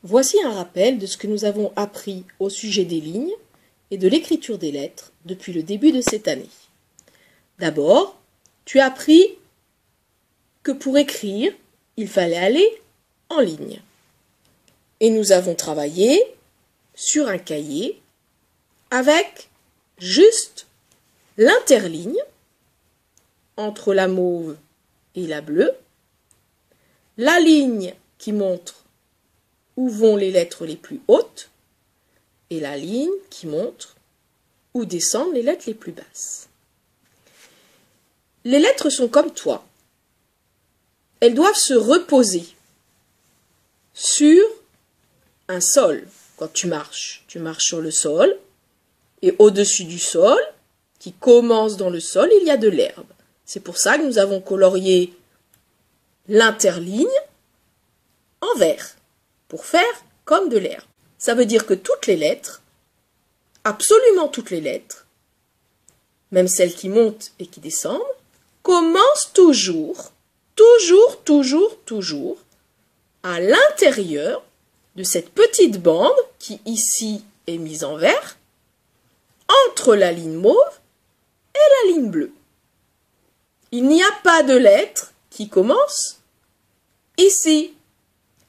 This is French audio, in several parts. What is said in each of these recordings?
Voici un rappel de ce que nous avons appris au sujet des lignes et de l'écriture des lettres depuis le début de cette année. D'abord, tu as appris que pour écrire, il fallait aller en ligne. Et nous avons travaillé sur un cahier avec juste l'interligne entre la mauve et la bleue, la ligne qui montre où vont les lettres les plus hautes et la ligne qui montre où descendent les lettres les plus basses. Les lettres sont comme toi. Elles doivent se reposer sur un sol. Quand tu marches sur le sol et au-dessus du sol, qui commence dans le sol, il y a de l'herbe. C'est pour ça que nous avons colorié l'interligne en vert, pour faire comme de l'herbe. Ça veut dire que toutes les lettres, absolument toutes les lettres, même celles qui montent et qui descendent, commencent toujours à l'intérieur de cette petite bande qui ici est mise en vert, entre la ligne mauve et la ligne bleue. Il n'y a pas de lettre qui commence ici.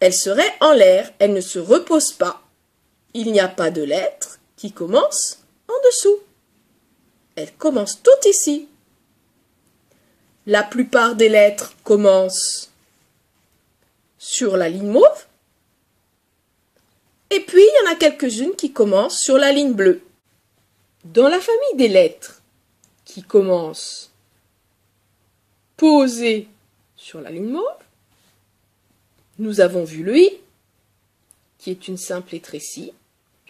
Elle serait en l'air, elle ne se repose pas. Il n'y a pas de lettre qui commence en dessous. Elle commence toutes ici. La plupart des lettres commencent sur la ligne mauve. Et puis, il y en a quelques-unes qui commencent sur la ligne bleue. Dans la famille des lettres qui commencent posées sur la ligne mauve, nous avons vu le I, qui est une simple lettre ici.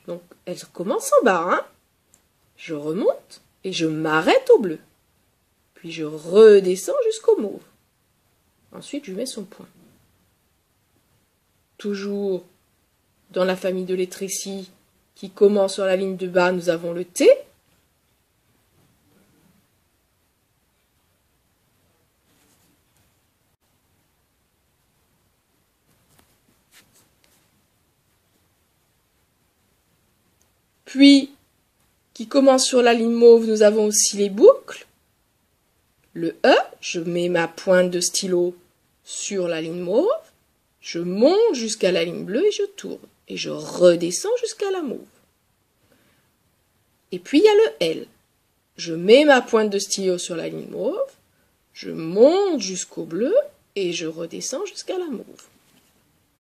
Donc, elle commence en bas. Hein. Je remonte et je m'arrête au bleu. Puis je redescends jusqu'au mauve. Ensuite, je mets son point. Toujours dans la famille de lettres ici, qui commence sur la ligne de bas, nous avons le T. Puis, qui commence sur la ligne mauve, nous avons aussi les boucles. Le E, je mets ma pointe de stylo sur la ligne mauve, je monte jusqu'à la ligne bleue et je tourne. Et je redescends jusqu'à la mauve. Et puis il y a le L. Je mets ma pointe de stylo sur la ligne mauve, je monte jusqu'au bleu et je redescends jusqu'à la mauve.